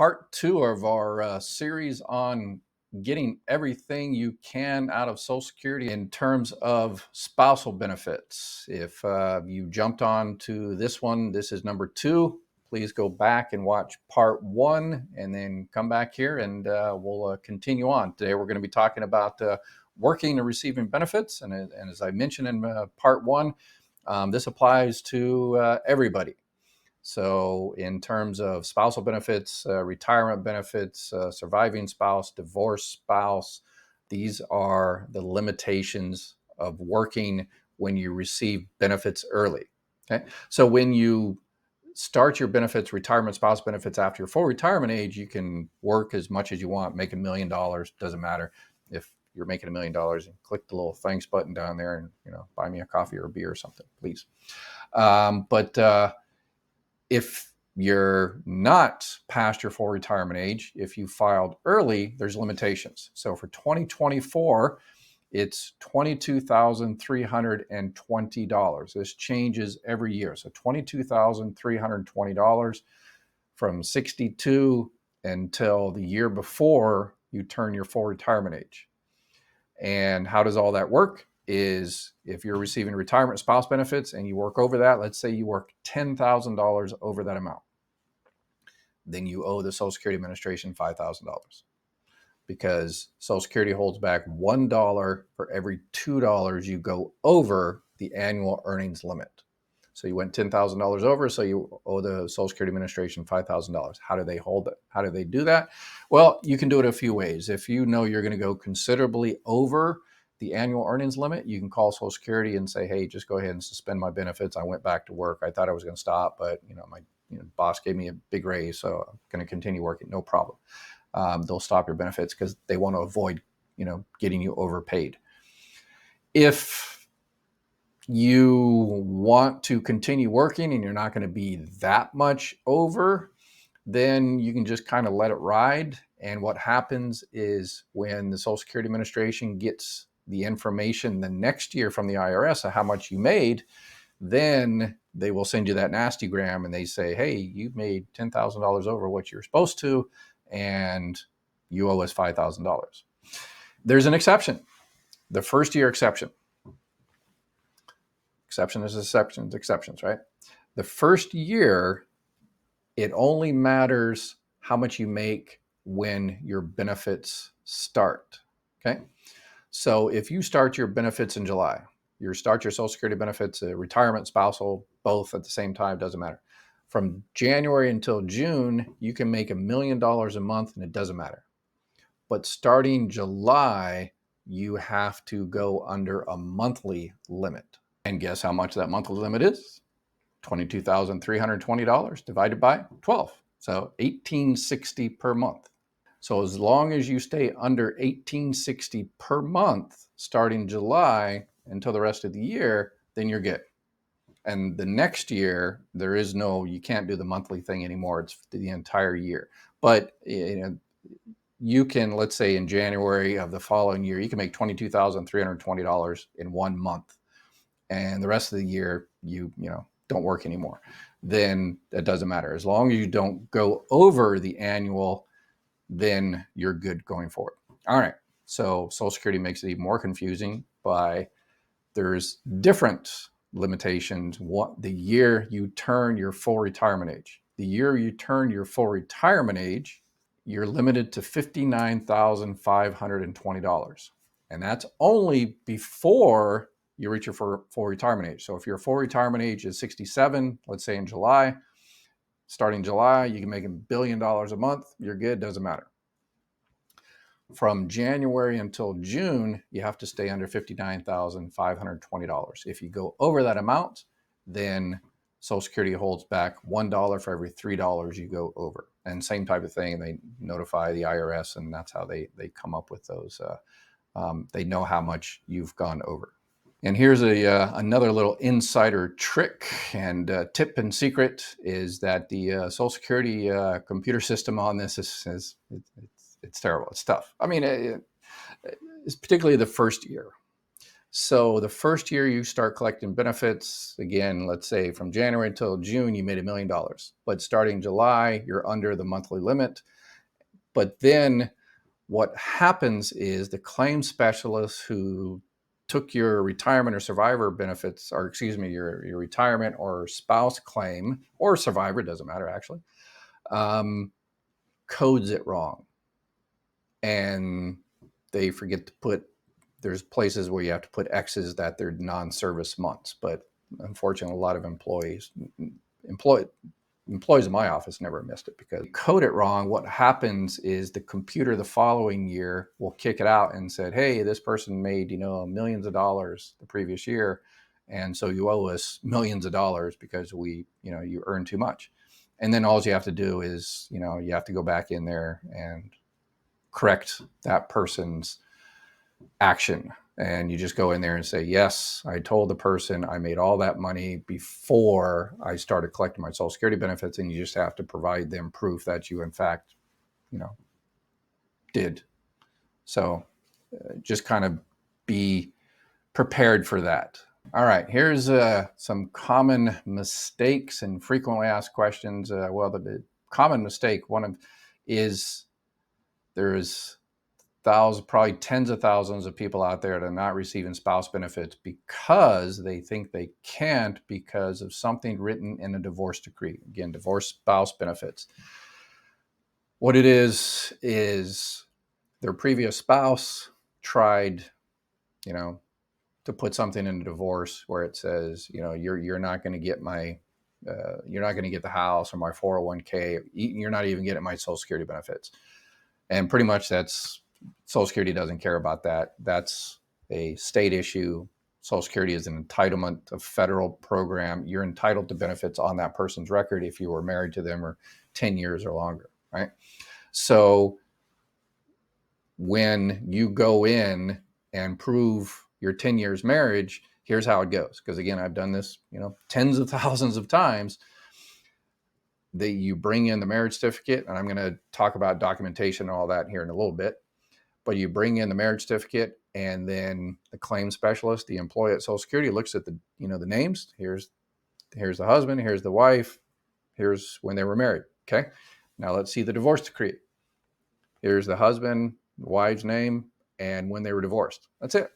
part two of our series on getting everything you can out of Social Security in terms of spousal benefits. If you jumped on to this one, this is number two. Please go back and watch part one and then come back here and we'll continue on. Today we're going to be talking about working and receiving benefits. And as I mentioned in part one, this applies to everybody. So in terms of spousal benefits, retirement benefits, surviving spouse, divorced spouse, these are the limitations of working when you receive benefits early. Okay, so when you start your benefits, retirement spouse benefits after your full retirement age, you can work as much as you want, make $1 million, doesn't matter. If you're making $1 million, and click the little thanks button down there and buy me a coffee or a beer or something, please. If you're not past your full retirement age, if you filed early, there's limitations. So for 2024, it's $22,320. This changes every year. So $22,320 from 62 until the year before you turn your full retirement age. And how does all that work? Is if you're receiving retirement spouse benefits and you work over that, let's say you work $10,000 over that amount, then you owe the Social Security Administration $5,000 because Social Security holds back $1 for every $2 you go over the annual earnings limit. So you went $10,000 over, so you owe the Social Security Administration $5,000. How do they hold it? How do they do that? Well, you can do it a few ways. If you know you're going to go considerably over the annual earnings limit, you can call Social Security and say, hey, just go ahead and suspend my benefits. I went back to work. I thought I was going to stop, but my boss gave me a big raise, so I'm going to continue working. No problem. They'll stop your benefits because they want to avoid, getting you overpaid. If you want to continue working and you're not going to be that much over, then you can just kind of let it ride. And what happens is when the Social Security Administration gets the information the next year from the IRS of how much you made, then they will send you that nastygram and they say, hey, you've made $10,000 over what you're supposed to, and you owe us $5,000. There's an exception, the first year exception. Exception is exceptions, right? The first year, it only matters how much you make when your benefits start, okay? So if you start your benefits in July, you start your Social Security benefits, retirement, spousal, both at the same time, doesn't matter. From January until June, you can make $1 million a month and it doesn't matter. But starting July, you have to go under a monthly limit. And guess how much that monthly limit is? $22,320 divided by 12. So $1,860 per month. So as long as you stay under $1,860 per month starting July until the rest of the year, then you're good. And the next year, you can't do the monthly thing anymore. It's the entire year. But you can, let's say in January of the following year, you can make $22,320 in 1 month. And the rest of the year, you don't work anymore. Then it doesn't matter. As long as you don't go over the annual, then you're good going forward. All right. So Social Security makes it even more confusing by there's different limitations. What the year you turn your full retirement age. The year you turn your full retirement age, you're limited to $59,520. And that's only before you reach your full retirement age. So if your full retirement age is 67, let's say in July, starting July, you can make $1 billion a month. You're good, doesn't matter. From January until June, you have to stay under $59,520. If you go over that amount, then Social Security holds back $1 for every $3 you go over. And same type of thing, they notify the IRS, and that's how they come up with those. They know how much you've gone over. And here's another little insider trick and tip and secret is that the Social Security computer system on this is it's terrible. It's tough. I mean, it's particularly the first year. So the first year you start collecting benefits, again, let's say from January until June, you made $1 million. But starting July, you're under the monthly limit. But then what happens is the claim specialist who took your retirement or survivor benefits, or excuse me, your retirement or spouse claim or survivor, doesn't matter actually, codes it wrong. And they forget to put, there's places where you have to put X's that they're non-service months, but unfortunately, a lot of employees in my office never missed it because you code it wrong. What happens is the computer the following year will kick it out and said, hey, this person made, millions of dollars the previous year. And so you owe us millions of dollars because you earned too much. And then all you have to do is, you have to go back in there and correct that person's action. And you just go in there and say, yes, I told the person I made all that money before I started collecting my Social Security benefits. And you just have to provide them proof that you, in fact, did. So just kind of be prepared for that. All right, here's some common mistakes and frequently asked questions. The common mistake, one of is there's probably tens of thousands of people out there that are not receiving spouse benefits because they think they can't because of something written in a divorce decree. Again, divorce spouse benefits. What it is their previous spouse tried, to put something in a divorce where it says, you're not going to get you're not going to get the house or my 401k. You're not even getting my Social Security benefits. And pretty much that's Social Security doesn't care about that. That's a state issue. Social Security is an entitlement, a federal program. You're entitled to benefits on that person's record if you were married to them or 10 years or longer, right? So when you go in and prove your 10 years marriage, here's how it goes. Because again, I've done this, tens of thousands of times. You bring in the marriage certificate, and I'm going to talk about documentation and all that here in a little bit. But you bring in the marriage certificate, and then the claim specialist, the employee at Social Security, looks at the names. Here's the husband, here's the wife, here's when they were married. Okay, now let's see the divorce decree. Here's the husband, the wife's name, and when they were divorced. That's it.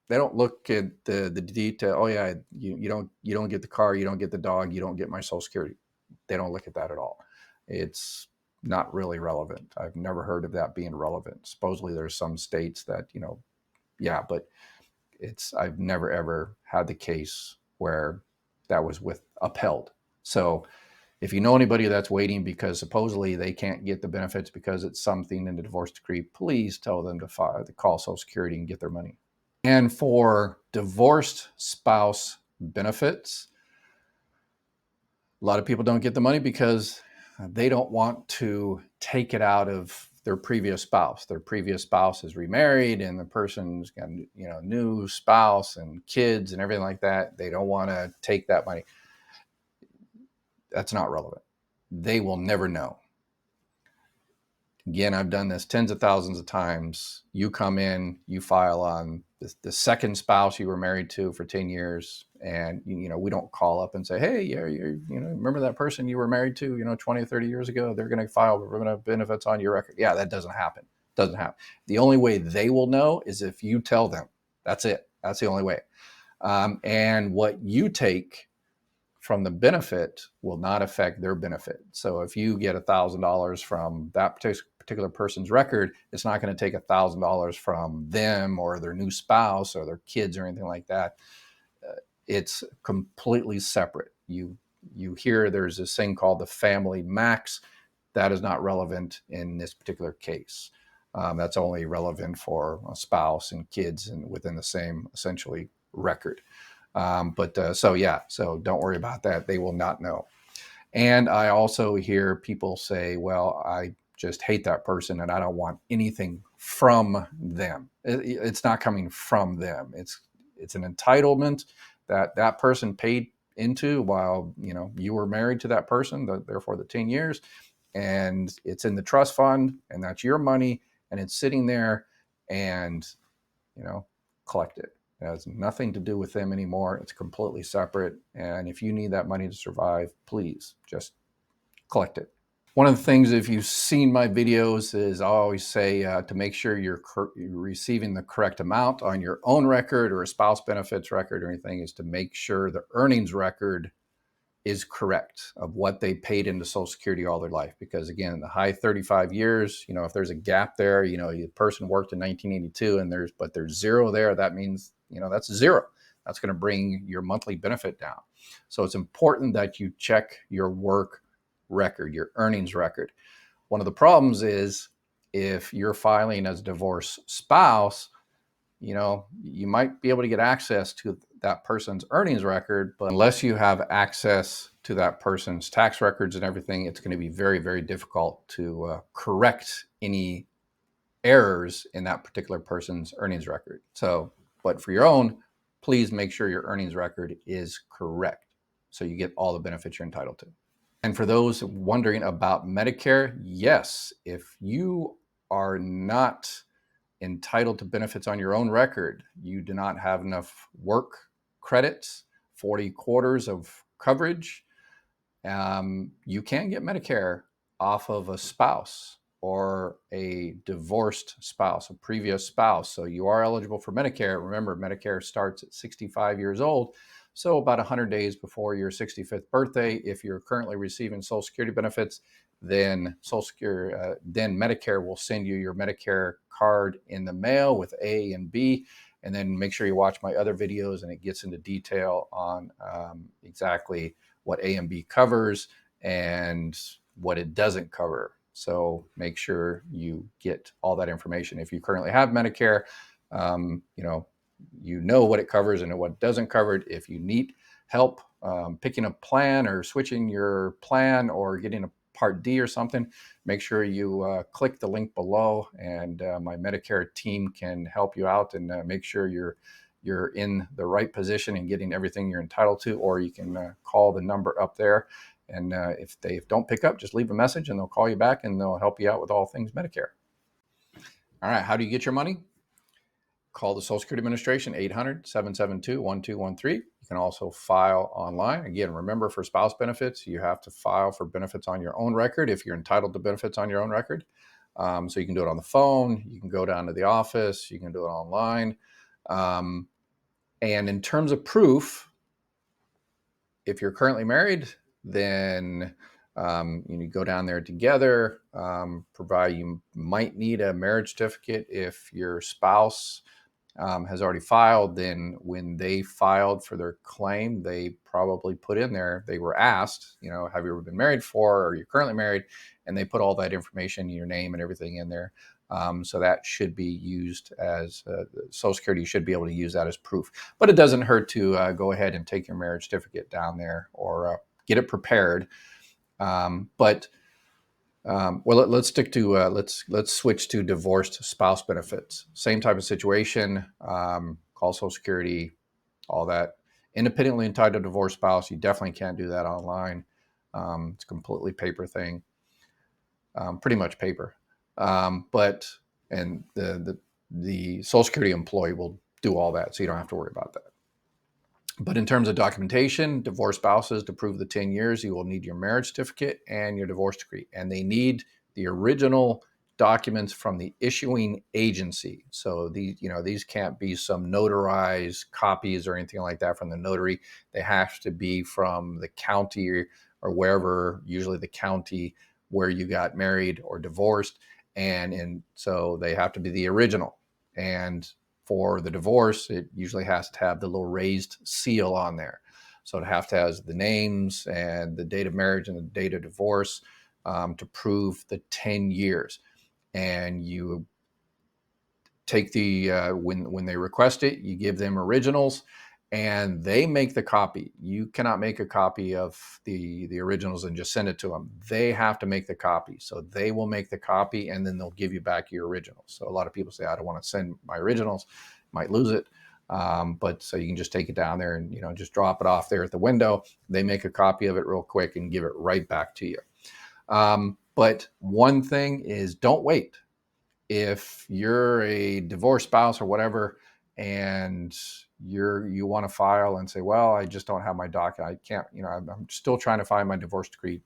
They don't look at the detail. Oh yeah, you don't get the car, you don't get the dog, you don't get my Social Security. They don't look at that at all. It's not really relevant. I've never heard of that being relevant. Supposedly there's some states that, but I've never ever had the case where that was upheld. So if you know anybody that's waiting because supposedly they can't get the benefits because it's something in the divorce decree, please tell them to call Social Security and get their money. And for divorced spouse benefits, a lot of people don't get the money because they don't want to take it out of their previous spouse. Their previous spouse is remarried and the person's got, new spouse and kids and everything like that. They don't want to take that money. That's not relevant. They will never know. Again, I've done this tens of thousands of times. You come in, you file on the second spouse you were married to for 10 years. And, we don't call up and say, hey, remember that person you were married to, 20 or 30 years ago? They're going to file benefits on your record. Yeah, that doesn't happen. Doesn't happen. The only way they will know is if you tell them. That's it. That's the only way. And what you take from the benefit will not affect their benefit. So if you get $1,000 from that particular person's record, it's not going to take $1,000 from them or their new spouse or their kids or anything like that. It's completely separate. You hear there's this thing called the family max. That is not relevant in this particular case. That's only relevant for a spouse and kids and within the same essentially record. So don't worry about that. They will not know. And I also hear people say, well, I just hate that person and I don't want anything from them. It's not coming from them. It's an entitlement that person paid into while, you were married to that person, therefore the 10 years, and it's in the trust fund and that's your money and it's sitting there and, collect it. It has nothing to do with them anymore. It's completely separate. And if you need that money to survive, please just collect it. One of the things, if you've seen my videos, is I always say to make sure you're receiving the correct amount on your own record or a spouse benefits record or anything, is to make sure the earnings record is correct of what they paid into Social Security all their life. Because again, the high 35 years, if there's a gap there, the person worked in 1982 and there's zero there, that means, that's zero. That's going to bring your monthly benefit down. So it's important that you check your work record, your earnings record. One of the problems is if you're filing as a divorced spouse, you might be able to get access to that person's earnings record, but unless you have access to that person's tax records and everything, it's going to be very, very difficult to correct any errors in that particular person's earnings record. So, but for your own, please make sure your earnings record is correct so you get all the benefits you're entitled to. And for those wondering about Medicare, yes, if you are not entitled to benefits on your own record, you do not have enough work credits, 40 quarters of coverage, you can get Medicare off of a spouse or a divorced spouse, a previous spouse. So you are eligible for Medicare. Remember, Medicare starts at 65 years old. So about 100 days before your 65th birthday, if you're currently receiving Social Security benefits, then then Medicare will send you your Medicare card in the mail with A and B. And then make sure you watch my other videos, and it gets into detail on exactly what A and B covers and what it doesn't cover. So make sure you get all that information. If you currently have Medicare, you know what it covers and what it doesn't cover. If you need help picking a plan or switching your plan or getting a Part D or something, make sure you click the link below, and my Medicare team can help you out and make sure you're in the right position and getting everything you're entitled to. Or you can call the number up there, and if they don't pick up, just leave a message and they'll call you back and they'll help you out with all things Medicare. All right, how do you get your money? Call the Social Security Administration, 800-772-1213. You can also file online. Again, remember, for spouse benefits, you have to file for benefits on your own record if you're entitled to benefits on your own record. So you can do it on the phone. You can go down to the office. You can do it online. And in terms of proof, if you're currently married, then you go down there together. You might need a marriage certificate if your spouse has already filed. Then when they filed for their claim, they probably put in there, they were asked, have you ever been married for, or you're currently married? And they put all that information, your name and everything in there. So that should be used as Social Security should be able to use that as proof. But it doesn't hurt to go ahead and take your marriage certificate down there or get it prepared. Let's stick to let's switch to divorced spouse benefits. Same type of situation. Call Social Security, all that. Independently entitled divorced spouse, you definitely can't do that online. It's a completely paper thing, pretty much paper. But the Social Security employee will do all that, so you don't have to worry about that. But in terms of documentation, divorced spouses, to prove the 10 years, you will need your marriage certificate and your divorce decree. And they need the original documents from the issuing agency. So these can't be some notarized copies or anything like that from the notary. They have to be from the county or wherever, usually the county where you got married or divorced. And so they have to be the original. And for the divorce, it usually has to have the little raised seal on there. So it has to have the names and the date of marriage and the date of divorce to prove the 10 years. And you take when they request it, you give them originals and they make the copy. You cannot make a copy of the originals and just send it to them. They have to make the copy. So they will make the copy and then they'll give you back your originals. So a lot of people say, I don't want to send my originals, might lose it. But so you can just take it down there and, just drop it off there at the window. They make a copy of it real quick and give it right back to you. But one thing is, don't wait. If you're a divorced spouse or whatever, and you want to file and say, well, I just don't have my document. I can't, I'm still trying to find my divorce decree.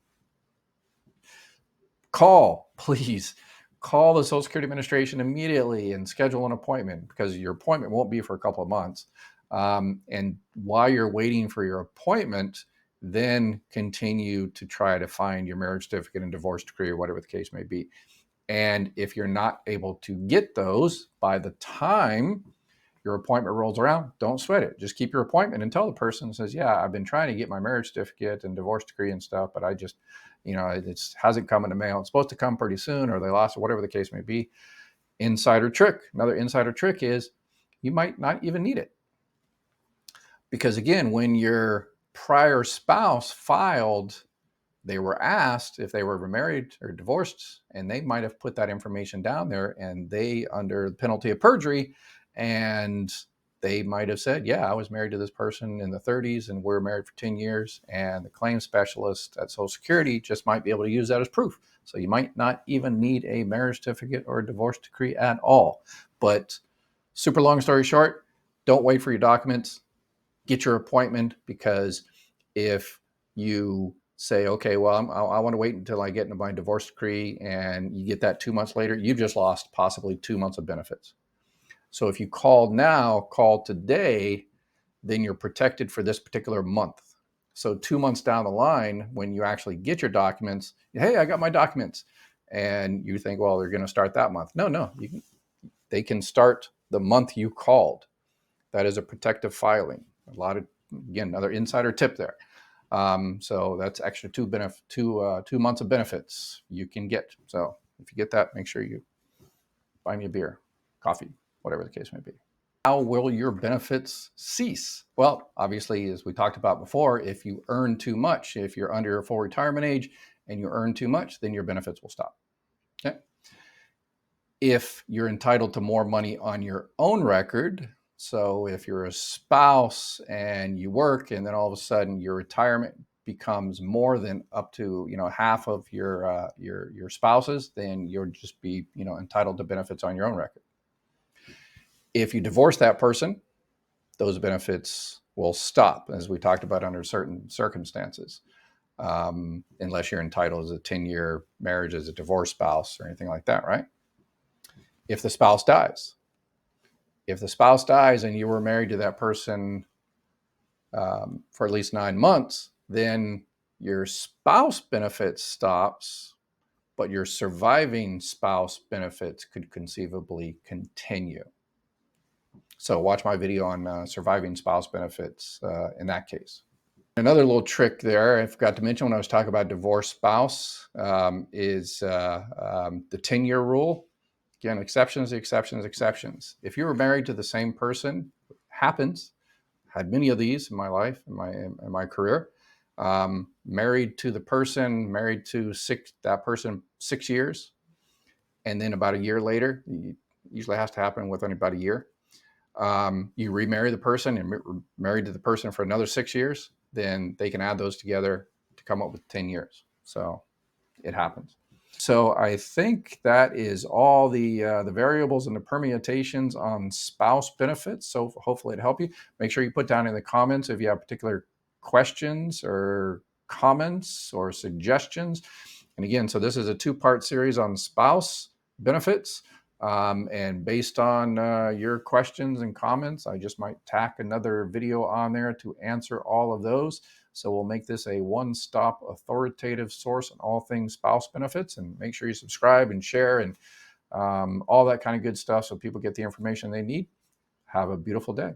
Please call the Social Security Administration immediately and schedule an appointment, because your appointment won't be for a couple of months. And while you're waiting for your appointment, then continue to try to find your marriage certificate and divorce decree, or whatever the case may be. And if you're not able to get those by the time your appointment rolls around, don't sweat it. Just keep your appointment and tell the person, says, yeah, I've been trying to get my marriage certificate and divorce decree and stuff, but I just, it hasn't come in the mail. It's supposed to come pretty soon, or they lost it, whatever the case may be. Insider trick. Another insider trick is you might not even need it. Because again, when your prior spouse filed, they were asked if they were married or divorced, and they might have put that information down there, and they, under the penalty of perjury, and they might have said, yeah, I was married to this person in the 30s and we're married for 10 years. And the claims specialist at Social Security just might be able to use that as proof. So you might not even need a marriage certificate or a divorce decree at all. But super long story short, don't wait for your documents. Get your appointment, because if you say, okay, well, I want to wait until I get into my divorce decree, and you get that 2 months later, you've just lost possibly 2 months of benefits. So if you call today, then you're protected for this particular month. So 2 months down the line, when you actually get your documents, hey, I got my documents. And you think, well, they're going to start that month. No, they can start the month you called. That is a protective filing. Again, another insider tip there. So that's extra 2 months of benefits you can get. So if you get that, make sure you buy me a beer, coffee, whatever the case may be. How will your benefits cease? Well, obviously, as we talked about before, if you earn too much, if you're under your full retirement age and you earn too much, then your benefits will stop. Okay. If you're entitled to more money on your own record, so if you're a spouse and you work, and then all of a sudden your retirement becomes more than up to half of your spouse's, then you'll just be entitled to benefits on your own record. If you divorce that person, those benefits will stop, as we talked about, under certain circumstances, unless you're entitled as a 10-year marriage as a divorced spouse or anything like that, right? If the spouse dies and you were married to that person for at least 9 months, then your spouse benefits stops, but your surviving spouse benefits could conceivably continue. So watch my video on surviving spouse benefits in that case. Another little trick there I forgot to mention when I was talking about divorced spouse is the 10-year rule. Again, exceptions. If you were married to the same person, happens, had many of these in my life, in my career, married to that person 6 years, and then about a year later, usually has to happen within about a year, you remarry the person and married to the person for another 6 years, then they can add those together to come up with 10 years. So it happens. So I think that is all the variables and the permutations on spouse benefits. So hopefully it helped you. Make sure you put down in the comments if you have particular questions or comments or suggestions. And again, so this is a 2-part series on spouse benefits. And based on your questions and comments, I just might tack another video on there to answer all of those. So we'll make this a one-stop authoritative source on all things spouse benefits. And make sure you subscribe and share and all that kind of good stuff so people get the information they need. Have a beautiful day.